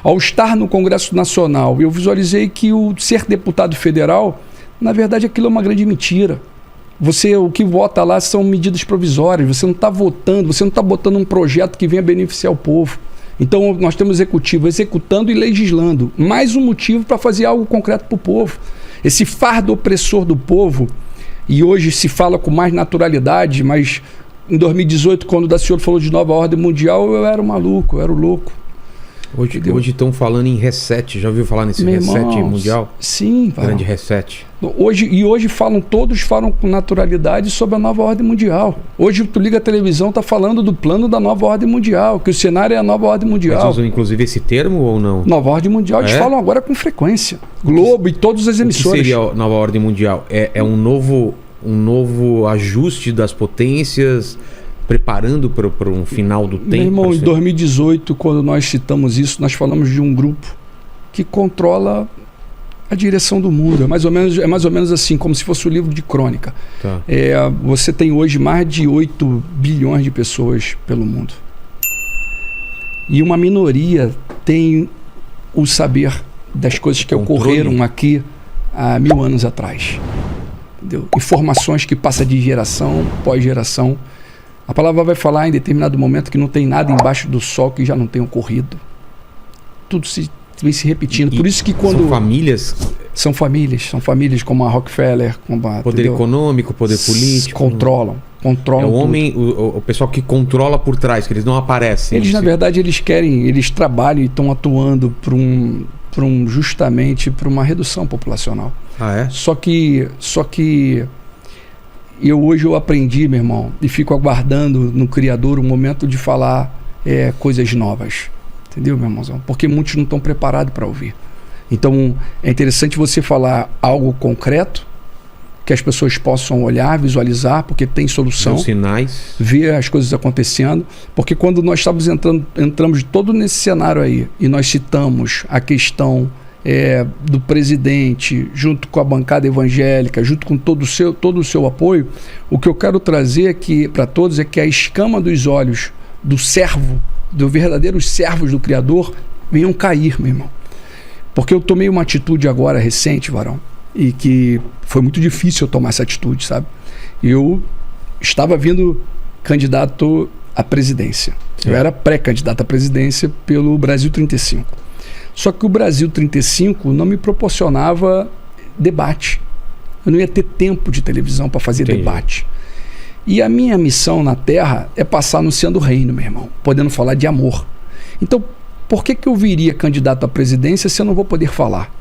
Ao estar no Congresso Nacional, eu visualizei que o ser deputado federal, na verdade, aquilo é uma grande mentira. O que vota lá são medidas provisórias, você não está votando, você não está botando um projeto que venha beneficiar o povo. Então, nós temos o executivo executando e legislando. Mais um motivo para fazer algo concreto para o povo. Esse fardo opressor do povo, e hoje se fala com mais naturalidade, mas em 2018, quando o Daciolo falou de nova ordem mundial, eu era um maluco, eu era o louco. Hoje estão falando em reset, já ouviu falar nesse reset mundial? Sim. Grande reset. Hoje todos falam com naturalidade sobre a nova ordem mundial. Hoje tu liga a televisão, tá falando do plano da nova ordem mundial, que o cenário é a nova ordem mundial. Mas usam inclusive esse termo ou não? Nova ordem mundial, eles falam agora com frequência. Globo e todas as emissoras. O que seria a nova ordem mundial? É um novo ajuste das potências, preparando para um final do tempo? Meu irmão, em 2018, quando nós citamos isso, nós falamos de um grupo que controla a direção do mundo. É mais ou menos assim, como se fosse um livro de crônica. Tá. Você tem hoje mais de 8 bilhões de pessoas pelo mundo. E uma minoria tem o saber das coisas que ocorreram aqui há 1000 anos atrás. Entendeu? Informações que passam de geração pós geração. A palavra vai falar em determinado momento que não tem nada embaixo do sol que já não tenha ocorrido. Tudo vem se repetindo. Por isso que quando... São famílias? São famílias como a Rockefeller, como a... Poder econômico, poder político. Controlam é o homem, o pessoal que controla por trás, que eles não aparecem. Eles, na verdade, eles trabalham e estão atuando justamente para uma redução populacional. Ah, é? Só que hoje eu aprendi, meu irmão, e fico aguardando no Criador o momento de falar coisas novas. Entendeu, meu irmãozão? Porque muitos não estão preparados para ouvir. Então, é interessante você falar algo concreto, que as pessoas possam olhar, visualizar, porque tem solução. Os sinais. Ver as coisas acontecendo. Porque quando nós entramos todo nesse cenário aí, e nós citamos a questão do presidente, junto com a bancada evangélica, junto com todo o seu apoio, o que eu quero trazer aqui para todos é que a escama dos olhos do servo, dos verdadeiros servos do Criador, venham cair, meu irmão. Porque eu tomei uma atitude agora recente, varão, e que foi muito difícil eu tomar essa atitude, sabe? Eu estava vindo candidato à presidência. Eu era pré-candidato à presidência pelo Brasil 35. Só que o Brasil 35 não me proporcionava debate. Eu não ia ter tempo de televisão para fazer debate. E a minha missão na Terra é passar anunciando o reino, meu irmão, podendo falar de amor. Então, por que eu viria candidato à presidência se eu não vou poder falar?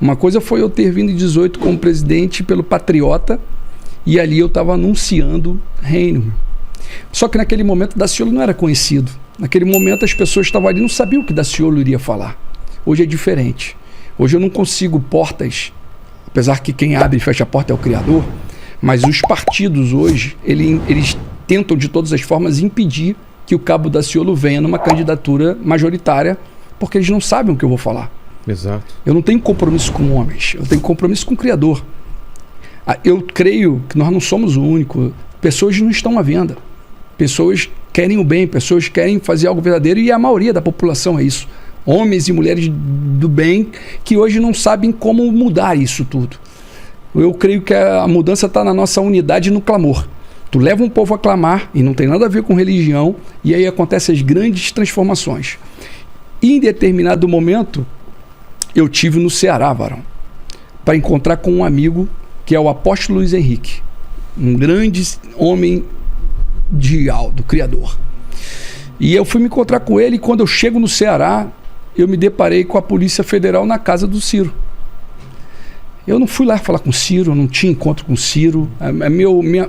Uma coisa foi eu ter vindo em 18 como presidente pelo Patriota, e ali eu estava anunciando reino. Só que naquele momento Daciolo não era conhecido. Naquele momento as pessoas estavam ali e não sabiam o que Daciolo iria falar. Hoje é diferente. Hoje eu não consigo portas, apesar que quem abre e fecha a porta é o Criador, mas os partidos hoje, eles tentam de todas as formas impedir que o cabo Daciolo venha numa candidatura majoritária, porque eles não sabem o que eu vou falar. Exato. Eu não tenho compromisso com homens, eu tenho compromisso com o Criador. Eu creio que nós não somos o único. Pessoas não estão à venda. Pessoas querem o bem, pessoas querem fazer algo verdadeiro, e a maioria da população é isso. Homens e mulheres do bem que hoje não sabem como mudar isso tudo. Eu creio que a mudança está na nossa unidade e no clamor. Tu leva um povo a clamar, e não tem nada a ver com religião, e aí acontecem as grandes transformações. E em determinado momento, eu tive no Ceará, varão, para encontrar com um amigo que é o apóstolo Luiz Henrique, um grande homem do Criador. E eu fui me encontrar com ele, e quando eu chego no Ceará, eu me deparei com a Polícia Federal na casa do Ciro. Eu não fui lá falar com o Ciro, eu não tinha encontro com o Ciro.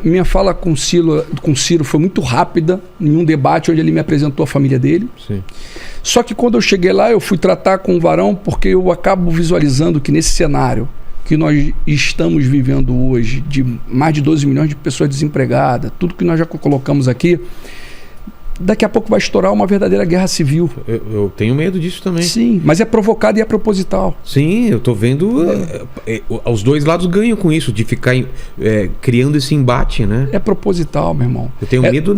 Minha fala com o Ciro foi muito rápida, em um debate onde ele me apresentou a família dele. Sim. Só que quando eu cheguei lá, eu fui tratar com o varão, porque eu acabo visualizando que nesse cenário que nós estamos vivendo hoje, de mais de 12 milhões de pessoas desempregadas, tudo que nós já colocamos aqui, daqui a pouco vai estourar uma verdadeira guerra civil. Eu tenho medo disso também. Sim, mas é provocado e é proposital. Sim, eu tô vendo. Os dois lados ganham com isso, de ficar criando esse embate, né? É proposital, meu irmão. Eu tenho medo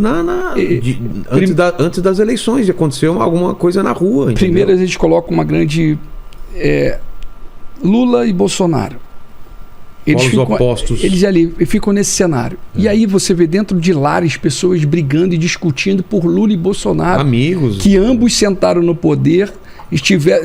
antes das eleições, de acontecer alguma coisa na rua. Entendeu? Primeiro a gente coloca uma grande... Lula e Bolsonaro. Opostos. Eles ali ficam nesse cenário. E aí você vê dentro de lares pessoas brigando e discutindo por Lula e Bolsonaro. Amigos. Que ambos sentaram no poder,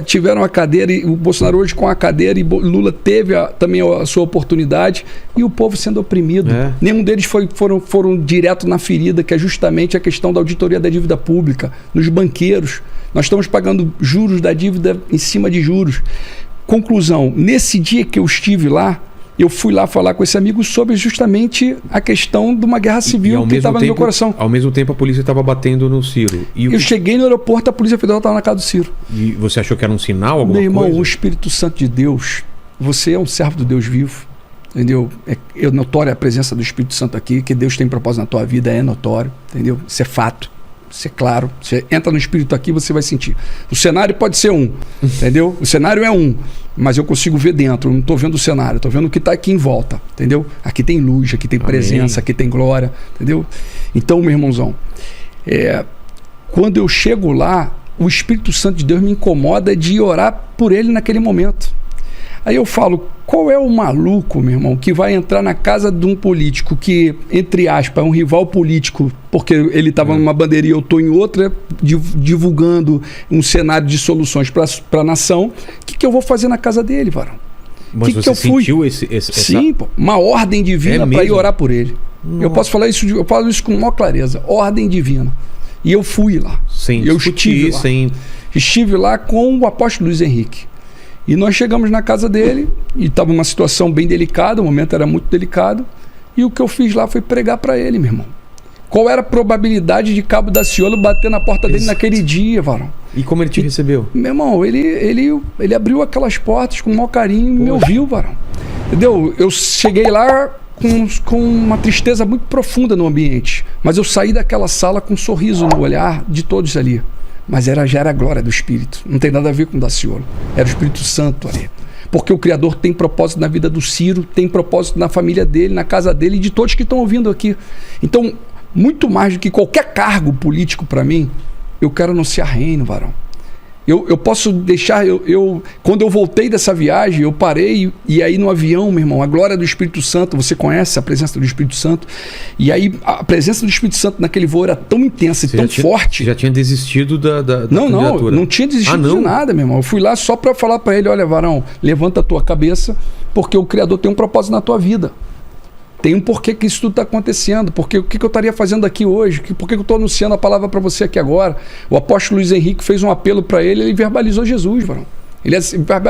tiveram a cadeira, e o Bolsonaro hoje com a cadeira, e Lula teve também a sua oportunidade, e o povo sendo oprimido. Nenhum deles foram direto na ferida, que é justamente a questão da auditoria da dívida pública, nos banqueiros. Nós estamos pagando juros da dívida em cima de juros. Conclusão, nesse dia que eu estive lá, eu fui lá falar com esse amigo sobre justamente a questão de uma guerra civil que estava no meu coração. Ao mesmo tempo, a polícia estava batendo no Ciro. Eu cheguei no aeroporto, a Polícia Federal estava na casa do Ciro. E você achou que era um sinal, alguma coisa? Meu irmão, o Espírito Santo de Deus, você é um servo do Deus vivo, entendeu? É notória a presença do Espírito Santo aqui, que Deus tem propósito na tua vida, é notório, entendeu? Isso é fato. Isso é claro. Você entra no Espírito aqui, você vai sentir. O cenário pode ser entendeu? O cenário é mas eu consigo ver dentro. Eu não estou vendo o cenário, estou vendo o que está aqui em volta, entendeu? Aqui tem luz, aqui tem presença, aqui tem glória, entendeu? Então, meu irmãozão, quando eu chego lá, o Espírito Santo de Deus me incomoda de orar por ele naquele momento. Aí eu falo, qual é o maluco, meu irmão, que vai entrar na casa de um político que, entre aspas, é um rival político, porque ele estava numa bandeirinha, eu estou em outra, divulgando um cenário de soluções para a nação. O que eu vou fazer na casa dele, varão? Mas você sentiu essa... Sim, pô, uma ordem divina para ir orar por ele. Nossa. Eu falo isso com maior clareza, ordem divina. E eu fui lá. Estive lá com o apóstolo Luiz Henrique. E nós chegamos na casa dele, e estava uma situação bem delicada, o momento era muito delicado, e o que eu fiz lá foi pregar para ele, meu irmão. Qual era a probabilidade de Cabo Daciolo bater na porta dele naquele dia, varão? E como ele te recebeu? Meu irmão, ele abriu aquelas portas com o maior carinho e me ouviu, varão. Entendeu? Eu cheguei lá com uma tristeza muito profunda no ambiente, mas eu saí daquela sala com um sorriso no olhar de todos ali. Mas já era a glória do Espírito. Não tem nada a ver com o Daciolo. Era o Espírito Santo ali. Porque o Criador tem propósito na vida do Ciro, tem propósito na família dele, na casa dele e de todos que estão ouvindo aqui. Então, muito mais do que qualquer cargo político para mim, eu quero anunciar reino, varão. Eu posso deixar... quando eu voltei dessa viagem, eu parei e aí no avião, meu irmão, a glória do Espírito Santo, você conhece a presença do Espírito Santo? E aí a presença do Espírito Santo naquele voo era tão intensa e tão forte. Você já tinha desistido da candidatura? Não tinha desistido de nada, meu irmão. Eu fui lá só para falar para ele, olha, varão, levanta a tua cabeça, porque o Criador tem um propósito na tua vida. Tem um porquê que isso tudo está acontecendo, porque o que eu estaria fazendo aqui hoje, por que eu estou anunciando a palavra para você aqui agora. O apóstolo Luiz Henrique fez um apelo para ele verbalizou Jesus, varão. Ele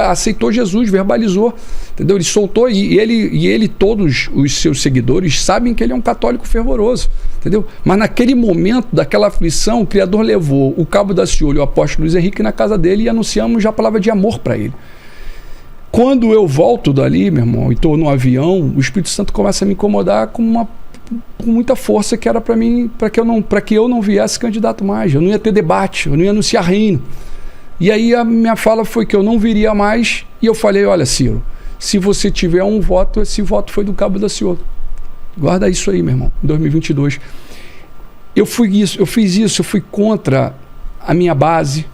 aceitou Jesus, verbalizou, entendeu? Ele soltou e ele todos os seus seguidores sabem que ele é um católico fervoroso, entendeu? Mas naquele momento, daquela aflição, o Criador levou o Cabo Daciolo e o apóstolo Luiz Henrique na casa dele e anunciamos já a palavra de amor para ele. Quando eu volto dali, meu irmão, e estou no avião, o Espírito Santo começa a me incomodar com muita força, que era para mim, para que eu não viesse candidato mais. Eu não ia ter debate, eu não ia anunciar reino. E aí a minha fala foi que eu não viria mais, e eu falei, olha, Ciro, se você tiver um voto, esse voto foi do Cabo Daciolo. Guarda isso aí, meu irmão, em 2022. Eu fiz isso, eu fui contra a minha base,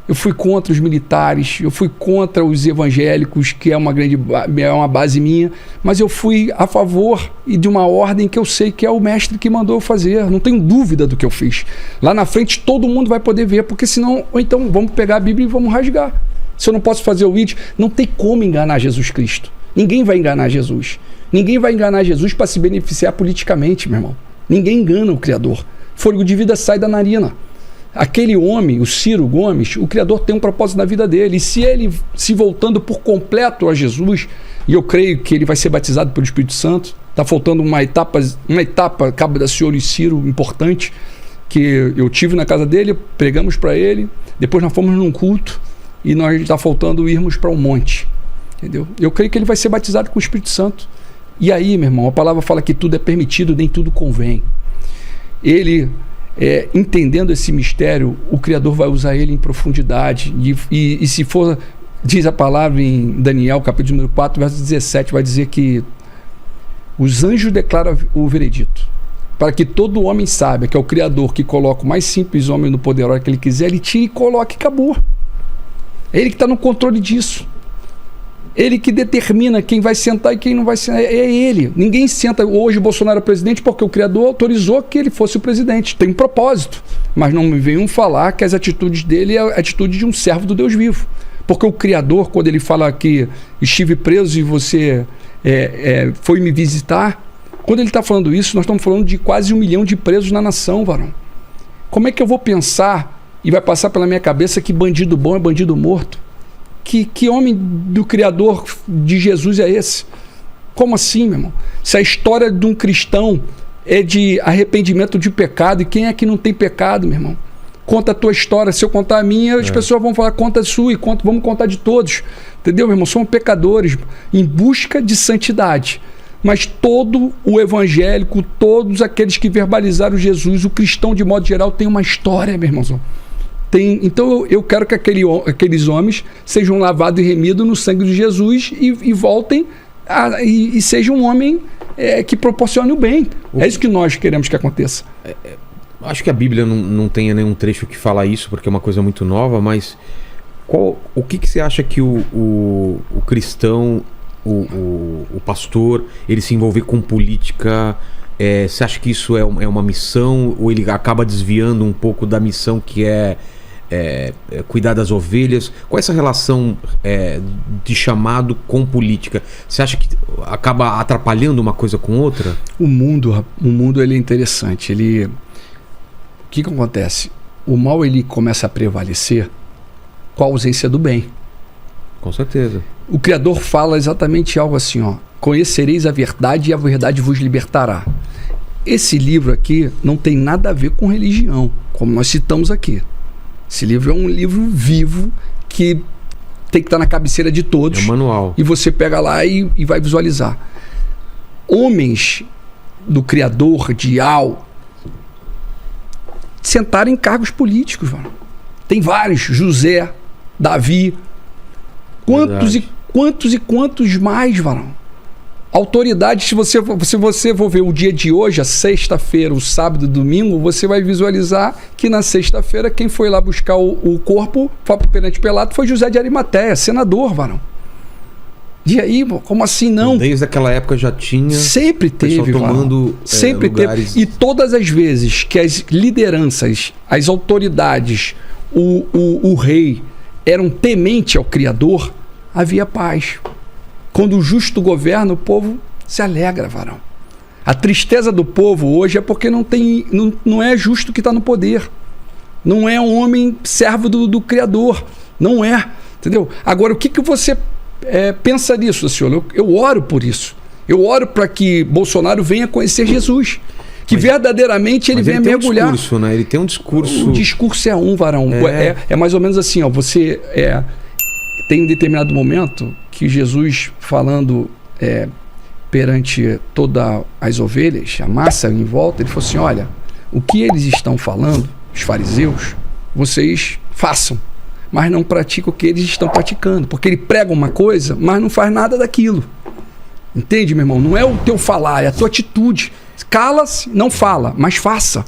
eu fui contra os militares, eu fui contra os evangélicos, que é uma base minha, mas eu fui a favor e de uma ordem que eu sei que é o mestre que mandou eu fazer. Não tenho dúvida do que eu fiz. Lá na frente todo mundo vai poder ver, porque senão, ou então vamos pegar a Bíblia e vamos rasgar. Se eu não posso fazer o ID, não tem como enganar Jesus Cristo. Ninguém vai enganar Jesus. Ninguém vai enganar Jesus para se beneficiar politicamente, meu irmão. Ninguém engana o Criador. Fôlego de vida sai da narina. Aquele homem, o Ciro Gomes, o Criador tem um propósito na vida dele. E se ele se voltando por completo a Jesus, e eu creio que ele vai ser batizado pelo Espírito Santo, está faltando uma etapa, Cabo Daciolo e Ciro, importante, que eu tive na casa dele, pregamos para ele, depois nós fomos num culto, e nós está faltando irmos para um monte. Entendeu? Eu creio que ele vai ser batizado com o Espírito Santo. E aí, meu irmão, a palavra fala que tudo é permitido, nem tudo convém. Ele entendendo esse mistério, o Criador vai usar ele em profundidade. E se for, diz a palavra em Daniel, capítulo número 4, verso 17, vai dizer que os anjos declaram o veredito, para que todo homem saiba que é o Criador que coloca o mais simples homem no poder a hora que ele quiser, ele tira e coloca e acabou. É ele que está no controle disso. Ele que determina quem vai sentar e quem não vai sentar. É ele. Ninguém senta hoje Bolsonaro é presidente porque o Criador autorizou que ele fosse o presidente. Tem um propósito. Mas não me venham falar que as atitudes dele é a atitude de um servo do Deus vivo. Porque o Criador, quando ele fala que estive preso e você foi me visitar, quando ele está falando isso, nós estamos falando de quase 1 milhão de presos na nação, varão. Como é que eu vou pensar e vai passar pela minha cabeça que bandido bom é bandido morto? Que homem do Criador de Jesus é esse? Como assim, meu irmão? Se a história de um cristão é de arrependimento de pecado, e quem é que não tem pecado, meu irmão? Conta a tua história. Se eu contar a minha, as pessoas vão falar, conta a sua, e vamos contar de todos. Entendeu, meu irmão? Somos pecadores em busca de santidade. Mas todo o evangélico, todos aqueles que verbalizaram Jesus, o cristão de modo geral, tem uma história, meu irmãozão. Então eu quero que aqueles homens sejam lavados e remidos no sangue de Jesus e voltem e sejam um homem que proporcione o bem. É isso que nós queremos que aconteça. Acho que a Bíblia não tenha nenhum trecho que fala isso, porque é uma coisa muito nova, mas o que você acha que o cristão, o pastor, ele se envolver com política... você acha que isso é uma missão, ou ele acaba desviando um pouco da missão que é cuidar das ovelhas? Qual é essa relação de chamado com política? Você acha que acaba atrapalhando uma coisa com outra? O mundo ele é interessante. O que acontece? O mal ele começa a prevalecer com a ausência do bem. Com certeza. O Criador fala exatamente algo assim, ó: conhecereis a verdade e a verdade vos libertará. Esse livro aqui não tem nada a ver com religião, como nós citamos aqui. Esse livro é um livro vivo que tem que estar na cabeceira de todos. É um manual. E você pega lá e vai visualizar. Homens do Criador, de Al, sentaram em cargos políticos, mano. Tem vários. José, Davi. Quantos mais, varão? Autoridade, se você for ver o dia de hoje, a sexta-feira, o sábado e o domingo, você vai visualizar que na sexta-feira quem foi lá buscar o corpo perante Pilato foi José de Arimateia, senador, varão. E aí, como assim não? Desde aquela época já tinha... Sempre teve, tomando sempre lugares... teve. E todas as vezes que as lideranças, as autoridades, o rei eram tementes ao Criador, havia paz. Quando o justo governa, o povo se alegra, varão. A tristeza do povo hoje é porque não é justo que está no poder. Não é um homem servo do Criador. Não é. Entendeu? Agora, o que você pensa nisso, senhor? Eu oro por isso. Eu oro para que Bolsonaro venha conhecer Jesus. Que verdadeiramente ele venha mergulhar. Tem um discurso, né? Ele tem um discurso... O discurso é varão. É mais ou menos assim, ó. Você... Tem um determinado momento que Jesus, falando perante todas as ovelhas, a massa em volta, ele falou assim: olha, o que eles estão falando, os fariseus, vocês façam, mas não praticam o que eles estão praticando, porque ele prega uma coisa, mas não faz nada daquilo. Entende, meu irmão? Não é o teu falar, é a tua atitude. Cala-se, não fala, mas faça.